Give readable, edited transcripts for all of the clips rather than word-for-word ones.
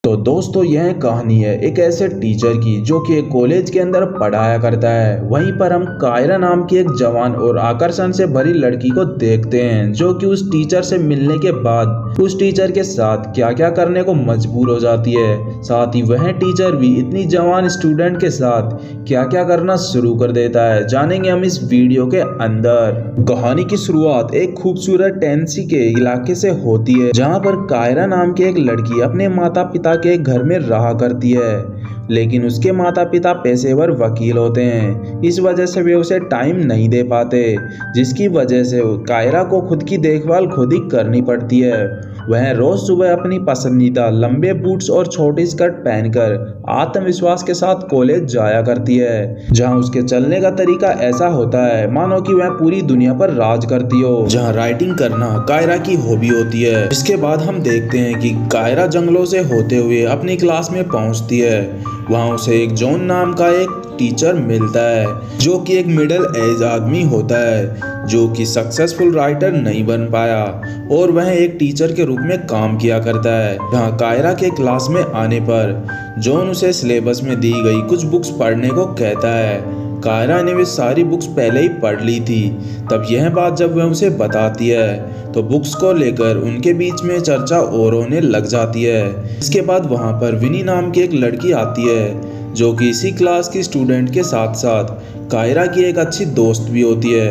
तो दोस्तों यह कहानी है एक ऐसे टीचर की जो कि एक कॉलेज के अंदर पढ़ाया करता है। वहीं पर हम कायरा नाम की एक जवान और आकर्षण से भरी लड़की को देखते हैं जो कि उस टीचर से मिलने के बाद उस टीचर के साथ क्या क्या करने को मजबूर हो जाती है। साथ ही वह टीचर भी इतनी जवान स्टूडेंट के साथ क्या क्या करना शुरू कर देता है, जानेंगे हम इस वीडियो के अंदर। कहानी की शुरुआत एक खूबसूरत टेनेसी के इलाके से होती है जहाँ पर कायरा नाम की एक लड़की अपने माता पिता के घर में रहा करती है, लेकिन उसके माता पिता पेशेवर वकील होते हैं। इस वजह से वे उसे टाइम नहीं दे पाते, जिसकी वजह से कायरा को खुद की देखभाल खुद ही करनी पड़ती है। वह रोज सुबह अपनी पसंदीदा लंबे बूट्स और छोटी स्कर्ट पहनकर आत्मविश्वास के साथ कॉलेज जाया करती है, जहां उसके चलने का तरीका ऐसा होता है मानो कि वह पूरी दुनिया पर राज करती हो। जहां राइटिंग करना कायरा की हॉबी होती है। इसके बाद हम देखते हैं कि कायरा जंगलों से होते हुए अपनी क्लास में पहुंचती है। वहां उसे एक जॉन नाम का एक टीचर मिलता है जो कि एक मिडिल एज आदमी होता है जो कि सक्सेसफुल राइटर नहीं बन पाया और वह एक टीचर के रूप में काम किया करता है। जहाँ कायरा के क्लास में आने पर जॉन उसे सिलेबस में दी गई कुछ बुक्स पढ़ने को कहता है। कायरा ने वे सारी बुक्स पहले ही पढ़ ली थी। तब यह बात जब वह उसे बताती है तो बुक्स को लेकर उनके बीच में चर्चा और होने लग जाती है। इसके बाद वहाँ पर विनी नाम की एक लड़की आती है जो कि इसी क्लास की स्टूडेंट के साथ साथ कायरा की एक अच्छी दोस्त भी होती है।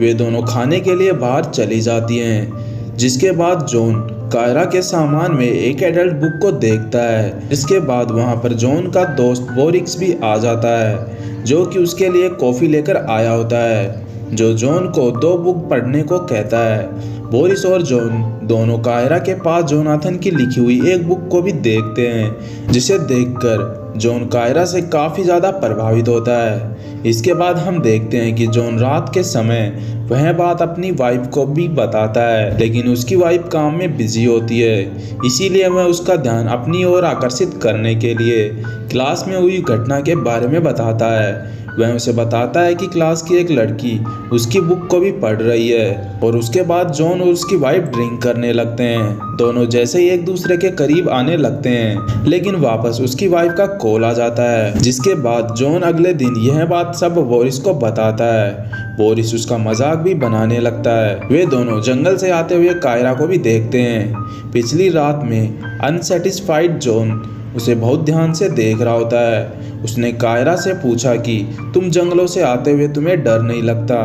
वे दोनों खाने के लिए बाहर चली जाती हैं। जिसके बाद जॉन कायरा के सामान में एक एडल्ट बुक को देखता है। इसके बाद वहाँ पर जॉन का दोस्त बोरिक्स भी आ जाता है जो कि उसके लिए कॉफ़ी लेकर आया होता है, जो जॉन को 2 बुक पढ़ने को कहता है। बोरिस और जॉन दोनों कायरा के पास जोनाथन की लिखी हुई एक बुक को भी देखते हैं, जिसे देखकर जॉन कायरा से काफ़ी ज़्यादा प्रभावित होता है। इसके बाद हम देखते हैं कि जॉन रात के समय वह बात अपनी वाइफ को भी बताता है, लेकिन उसकी वाइफ काम में बिजी होती है, इसीलिए वह उसका ध्यान अपनी ओर आकर्षित करने के लिए क्लास में हुई घटना के बारे में बताता है। वह उसे बताता है कि क्लास की एक लड़की उसकी बुक को भी पढ़ रही है और उसके बाद जॉन और उसकी वाइफ ड्रिंक करने लगते हैं। दोनों जैसे ही एक दूसरे के करीब आने लगते हैं, लेकिन वापस उसकी वाइफ का कॉल आ जाता है। जिसके बाद जॉन अगले दिन यह बात सब बोरिस को बताता है। बोरिस उसका मजाक भी बनाने लगता है। वे दोनों जंगल से आते हुए कायरा को भी देखते हैं। पिछली रात में अनसेटिस्फाइड जॉन उसे बहुत ध्यान से देख रहा होता है। उसने कायरा से पूछा कि तुम जंगलों से आते हुए तुम्हें डर नहीं लगता।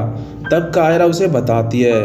तब कायरा उसे बताती है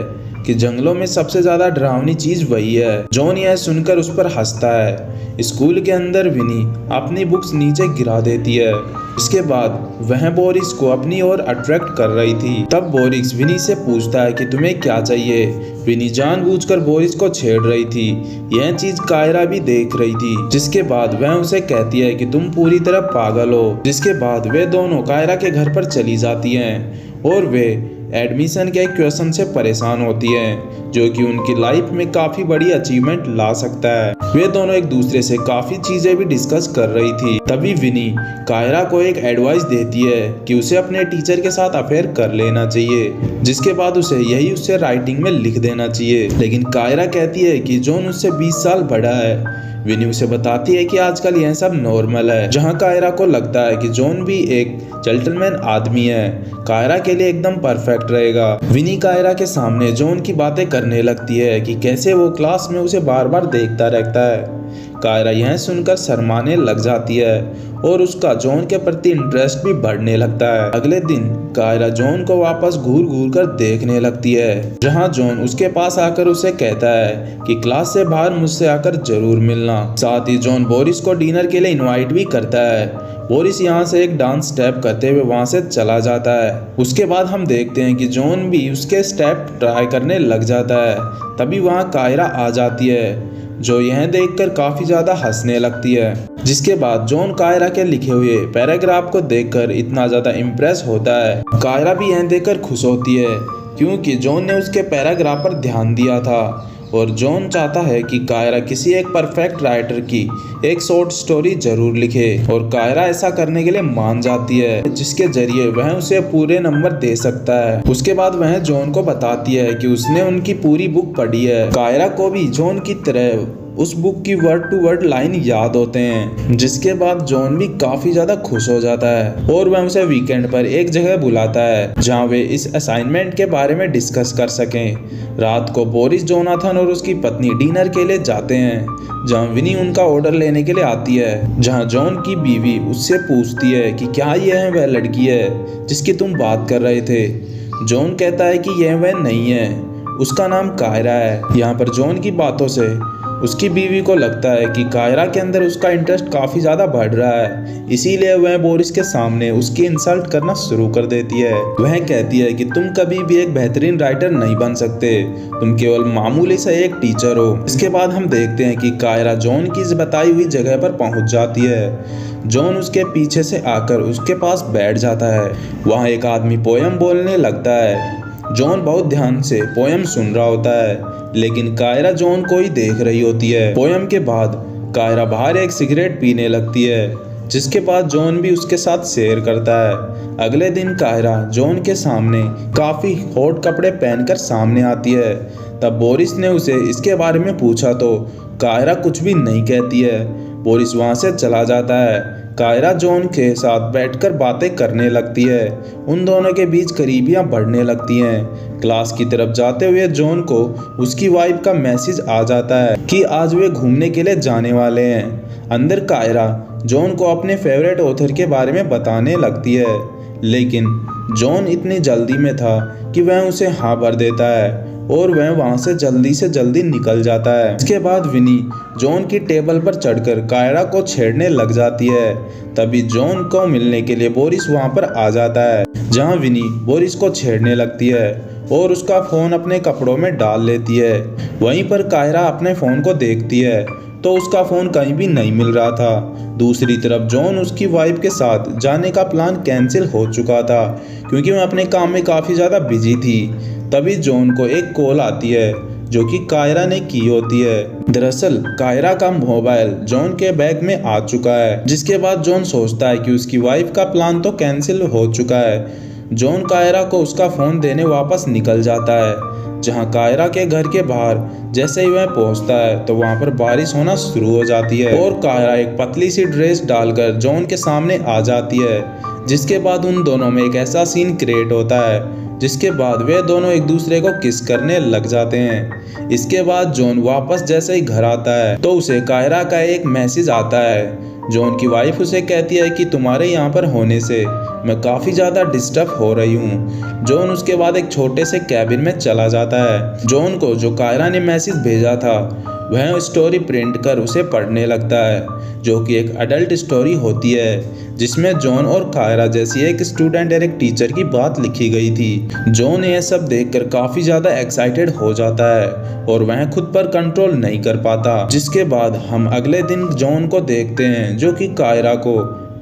कि जंगलों में सबसे ज़्यादा डरावनी चीज़ वही है। जॉन यह सुनकर उस पर हंसता है। स्कूल के अंदर विनी अपनी बुक्स नीचे गिरा देती है। इसके बाद वह बोरिस को अपनी ओर अट्रैक्ट कर रही थी। तब बोरिस विनी से पूछता है कि तुम्हें क्या चाहिए। विनी जानबूझकर बोरिस को छेड़ रही थी। यह चीज कायरा भी देख रही थी। जिसके बाद वह उसे कहती है कि तुम पूरी तरह पागल हो। जिसके बाद वे दोनों कायरा के घर पर चली जाती हैं और वे एडमिशन के क्वेश्चन से परेशान होती हैं जो कि उनकी लाइफ में काफ़ी बड़ी अचीवमेंट ला सकता है। वे दोनों एक दूसरे से काफ़ी चीज़ें भी डिस्कस कर रही थी। तभी विनी कायरा को एक एडवाइस देती है कि उसे अपने टीचर के साथ अफेयर कर लेना चाहिए, जिसके बाद उसे यही उससे राइटिंग में लिख देना चाहिए। लेकिन कायरा कहती है कि जॉन उससे 20 साल बड़ा है। विनी उसे बताती है कि आजकल यह सब नॉर्मल है। जहां कायरा को लगता है कि जॉन भी एक जेंटलमैन आदमी है, कायरा के लिए एकदम परफेक्ट रहेगा। विनी कायरा के सामने जॉन की बातें करने लगती है कि कैसे वो क्लास में उसे बार बार देखता रहता है। कायरा यह सुनकर शर्माने लग जाती है और उसका जॉन के प्रति इंटरेस्ट भी बढ़ने लगता है। अगले दिन कायरा जॉन को वापस घूर घूर कर देखने लगती है, जहां जॉन उसके पास आकर उसे कहता है कि क्लास से बाहर मुझसे आकर जरूर मिलना। साथ ही जॉन बोरिस को डिनर के लिए इनवाइट भी करता है। बोरिस यहाँ से एक डांस स्टेप करते हुए वहाँ से चला जाता है। उसके बाद हम देखते हैं कि जॉन भी उसके स्टेप ट्राई करने लग जाता है। तभी वहाँ कायरा आ जाती है जो यह देखकर काफी ज्यादा हंसने लगती है। जिसके बाद जॉन कायरा के लिखे हुए पैराग्राफ को देखकर इतना ज्यादा इम्प्रेस होता है। कायरा भी यह देखकर खुश होती है क्योंकि जॉन ने उसके पैराग्राफ पर ध्यान दिया था और जॉन चाहता है कि कायरा किसी एक परफेक्ट राइटर की एक शॉर्ट स्टोरी जरूर लिखे और कायरा ऐसा करने के लिए मान जाती है, जिसके जरिए वह उसे पूरे नंबर दे सकता है। उसके बाद वह जॉन को बताती है कि उसने उनकी पूरी बुक पढ़ी है। कायरा को भी जॉन की तरह उस बुक की वर्ड टू वर्ड लाइन याद होते हैं, जिसके बाद जॉन भी काफी ज्यादा खुश हो जाता है और वह उसे वीकेंड पर एक जगह बुलाता है जहां वे इस असाइनमेंट के बारे में डिस्कस कर सकें। रात को बोरिस, जोनाथन और उसकी पत्नी डिनर के लिए जाते हैं जहां विनी उनका ऑर्डर लेने के लिए आती है, जहां जॉन की बीवी उससे पूछती है कि क्या यह वह लड़की है जिसकी तुम बात कर रहे थे। जॉन कहता है कि यह वह नहीं है, उसका नाम कायरा है। यहाँ पर जॉन की बातों से उसकी बीवी को लगता है कि कायरा के अंदर उसका इंटरेस्ट काफ़ी ज़्यादा बढ़ रहा है, इसीलिए वह बोरिस के सामने उसकी इंसल्ट करना शुरू कर देती है। वह कहती है कि तुम कभी भी एक बेहतरीन राइटर नहीं बन सकते, तुम केवल मामूली से एक टीचर हो। इसके बाद हम देखते हैं कि कायरा जॉन की इस बताई हुई जगह पर पहुंच जाती है। जॉन उसके पीछे से आकर उसके पास बैठ जाता है। वहाँ एक आदमी पोयम बोलने लगता है। जॉन बहुत ध्यान से पोयम सुन रहा होता है, लेकिन कायरा जॉन को ही देख रही होती है। पोयम के बाद कायरा बाहर एक सिगरेट पीने लगती है, जिसके बाद जॉन भी उसके साथ शेयर करता है। अगले दिन कायरा जॉन के सामने काफ़ी हॉट कपड़े पहनकर सामने आती है। तब बोरिस ने उसे इसके बारे में पूछा तो कायरा कुछ भी नहीं कहती है। बोरिस वहाँ से चला जाता है। कायरा जॉन के साथ बैठकर बातें करने लगती है। उन दोनों के बीच करीबियां बढ़ने लगती हैं। क्लास की तरफ जाते हुए जॉन को उसकी वाइफ का मैसेज आ जाता है कि आज वे घूमने के लिए जाने वाले हैं। अंदर कायरा जॉन को अपने फेवरेट ऑथर के बारे में बताने लगती है, लेकिन जॉन इतनी जल्दी में था कि वह उसे हाँ भर देता है और वह वहाँ से जल्दी निकल जाता है। इसके बाद विनी जॉन की टेबल पर चढ़कर कायरा को छेड़ने लग जाती है। तभी जॉन को मिलने के लिए बोरिस वहाँ पर आ जाता है, जहाँ विनी बोरिस को छेड़ने लगती है और उसका फ़ोन अपने कपड़ों में डाल लेती है। वहीं पर कायरा अपने फ़ोन को देखती है तो उसका फ़ोन कहीं भी नहीं मिल रहा था। दूसरी तरफ जॉन उसकी वाइफ के साथ जाने का प्लान कैंसिल हो चुका था क्योंकि वह अपने काम में काफ़ी ज़्यादा बिजी थी। तभी जॉन को एक कॉल आती है जो कि कायरा ने की होती है। दरअसल कायरा का मोबाइल जॉन के बैग में आ चुका है, जिसके बाद जॉन सोचता है कि उसकी वाइफ का प्लान तो कैंसिल हो चुका है। जॉन कायरा को उसका फ़ोन देने वापस निकल जाता है, जहां कायरा के घर के बाहर जैसे ही वह पहुंचता है तो वहां पर बारिश होना शुरू हो जाती है और कायरा एक पतली सी ड्रेस डालकर जॉन के सामने आ जाती है, जिसके बाद उन दोनों में एक ऐसा सीन क्रिएट होता है जिसके बाद वे दोनों एक दूसरे को किस करने लग जाते हैं। इसके बाद जॉन वापस जैसे ही घर आता है तो उसे कायरा का एक मैसेज आता है। जॉन की वाइफ उसे कहती है कि तुम्हारे यहाँ पर होने से मैं काफ़ी ज़्यादा डिस्टर्ब हो रही हूँ। जॉन उसके बाद एक छोटे से कैबिन में चला जाता है। जॉन को जो कायरा ने मैसेज भेजा था वह स्टोरी प्रिंट कर उसे पढ़ने लगता है, जो कि एक अडल्ट स्टोरी होती है जिसमें जॉन और कायरा जैसी एक स्टूडेंट और एक टीचर की बात लिखी गई थी। जॉन यह सब देखकर काफ़ी ज़्यादा एक्साइटेड हो जाता है और वह खुद पर कंट्रोल नहीं कर पाता। जिसके बाद हम अगले दिन जॉन को देखते हैं जो कि कायरा को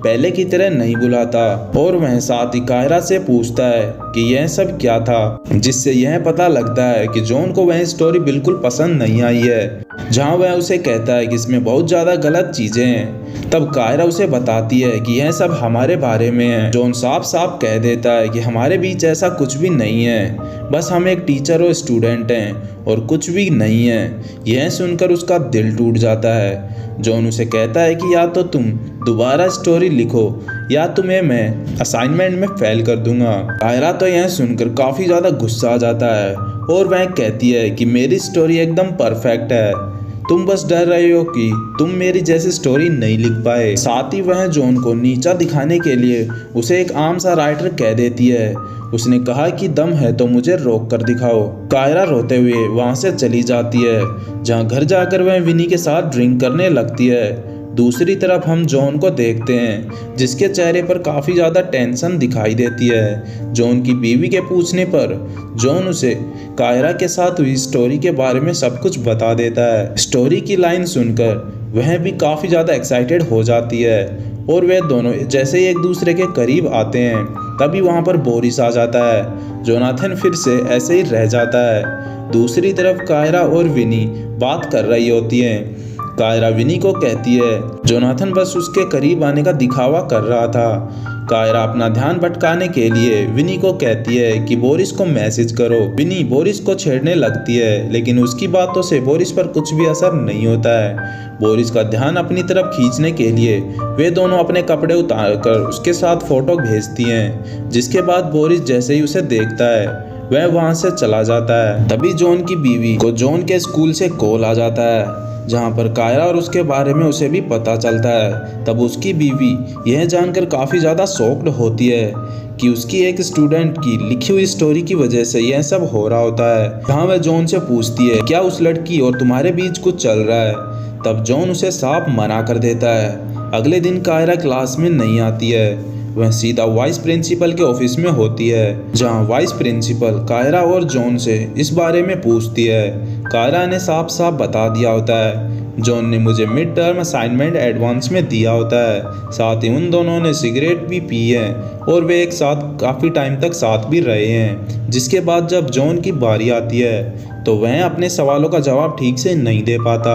पहले की तरह नहीं बुलाता और वह साथ ही कायरा से पूछता है कि यह सब क्या था, जिससे यह पता लगता है कि जॉन को वह स्टोरी बिल्कुल पसंद नहीं आई है, जहां वह उसे कहता है कि इसमें बहुत ज़्यादा गलत चीज़ें हैं। तब कायरा उसे बताती है कि यह सब हमारे बारे में है। जॉन साफ साफ कह देता है कि हमारे बीच ऐसा कुछ भी नहीं है, बस हम एक टीचर और स्टूडेंट हैं और कुछ भी नहीं है। यह सुनकर उसका दिल टूट जाता है। जॉन उसे कहता है कि या तो तुम दोबारा स्टोरी लिखो या तुम्हें मैं असाइनमेंट में फेल कर दूंगा। कायरा तो यह सुनकर काफ़ी ज़्यादा गुस्सा आ जाता है और वह कहती है कि मेरी स्टोरी एकदम परफेक्ट है, तुम बस डर रहे हो कि तुम मेरी जैसी स्टोरी नहीं लिख पाए। साथ ही वह जॉन को नीचा दिखाने के लिए उसे एक आम सा राइटर कह देती है। उसने कहा कि दम है तो मुझे रोक कर दिखाओ। कायरा रोते हुए वहां से चली जाती है, जहां घर जाकर वह विनी के साथ ड्रिंक करने लगती है। दूसरी तरफ हम जॉन को देखते हैं जिसके चेहरे पर काफ़ी ज़्यादा टेंशन दिखाई देती है। जॉन की बीवी के पूछने पर जॉन उसे कायरा के साथ हुई स्टोरी के बारे में सब कुछ बता देता है। स्टोरी की लाइन सुनकर वह भी काफ़ी ज़्यादा एक्साइटेड हो जाती है और वे दोनों जैसे ही एक दूसरे के करीब आते हैं तभी वहाँ पर बोरिस आ जाता है। जोनाथन फिर से ऐसे ही रह जाता है। दूसरी तरफ कायरा और विनी बात कर रही होती हैं। कायरा विनी को कहती है जोनाथन बस उसके करीब आने का दिखावा कर रहा था। कायरा अपना ध्यान भटकाने के लिए विनी को कहती है कि बोरिस को मैसेज करो। विनी बोरिस को छेड़ने लगती है, लेकिन उसकी बातों से बोरिस पर कुछ भी असर नहीं होता है। बोरिस का ध्यान अपनी तरफ खींचने के लिए वे दोनों अपने कपड़े उतारकर उसके साथ फोटो भेजती हैं, जिसके बाद बोरिस जैसे ही उसे देखता है वह वहां से चला जाता है। तभी जॉन की बीवी को जॉन के स्कूल से कॉल आ जाता है, जहाँ पर कायरा और उसके बारे में उसे भी पता चलता है। तब उसकी बीवी यह जानकर काफ़ी ज़्यादा शॉक्ड होती है कि उसकी एक स्टूडेंट की लिखी हुई स्टोरी की वजह से यह सब हो रहा होता है। जहाँ वह जॉन से पूछती है क्या उस लड़की और तुम्हारे बीच कुछ चल रहा है। तब जॉन उसे साफ मना कर देता है। अगले दिन कायरा क्लास में नहीं आती है, वह सीधा वाइस प्रिंसिपल के ऑफिस में होती है, जहां वाइस प्रिंसिपल कायरा और जॉन से इस बारे में पूछती है। कायरा ने साफ साफ बता दिया होता है जॉन ने मुझे मिड टर्म असाइनमेंट एडवांस में दिया होता है, साथ ही उन दोनों ने सिगरेट भी पी है और वे एक साथ काफ़ी टाइम तक साथ भी रहे हैं। जिसके बाद जब जॉन की बारी आती है तो वह अपने सवालों का जवाब ठीक से नहीं दे पाता।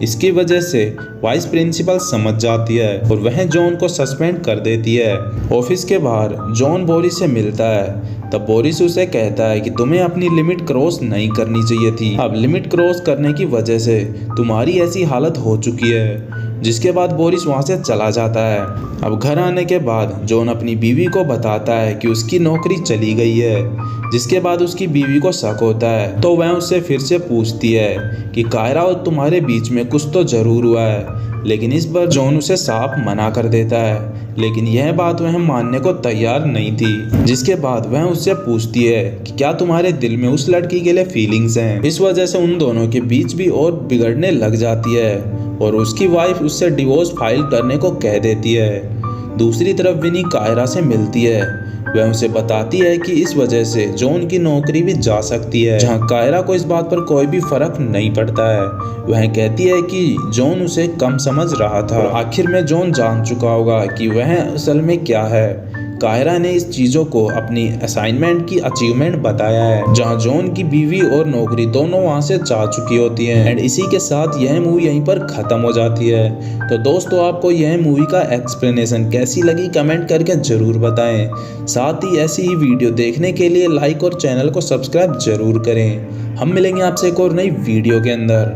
इसकी वजह से वाइस प्रिंसिपल समझ जाती है और वह जॉन को सस्पेंड कर देती है। ऑफिस के बाहर जॉन बोरिस से मिलता है। तब बोरिस उसे कहता है कि तुम्हें अपनी लिमिट क्रॉस नहीं करनी चाहिए थी। अब लिमिट क्रॉस करने की वजह से तुम्हारी ऐसी हालत हो चुकी है। जिसके बाद बोरिस वहां से चला जाता है। अब घर आने के बाद जॉन अपनी बीवी को बताता है कि उसकी नौकरी चली गई है। जिसके बाद उसकी बीवी को शक होता है, तो वह उससे फिर से पूछती है कि कायरा और तुम्हारे बीच में कुछ तो जरूर हुआ है। लेकिन इस बार जॉन उसे साफ मना कर देता है, लेकिन यह बात वह मानने को तैयार नहीं थी। जिसके बाद वह उससे पूछती है कि क्या तुम्हारे दिल में उस लड़की के लिए फीलिंग्स हैं। इस वजह से उन दोनों के बीच भी और बिगड़ने लग जाती है और उसकी वाइफ उससे डिवोर्स फाइल करने को कह देती है। दूसरी तरफ विनी कायरा से मिलती है। वह उसे बताती है कि इस वजह से जॉन की नौकरी भी जा सकती है, जहां कायरा को इस बात पर कोई भी फर्क नहीं पड़ता है। वह कहती है कि जॉन उसे कम समझ रहा था और आखिर में जॉन जान चुका होगा कि वह असल में क्या है। कायरा ने इस चीज़ों को अपनी असाइनमेंट की अचीवमेंट बताया है, जहां जॉन की बीवी और नौकरी दोनों वहां से जा चुकी होती हैं। एंड इसी के साथ यह मूवी यहीं पर ख़त्म हो जाती है। तो दोस्तों आपको यह मूवी का एक्सप्लेनेशन कैसी लगी कमेंट करके ज़रूर बताएं। साथ ही ऐसी ही वीडियो देखने के लिए लाइक और चैनल को सब्सक्राइब जरूर करें। हम मिलेंगे आपसे एक और नई वीडियो के अंदर।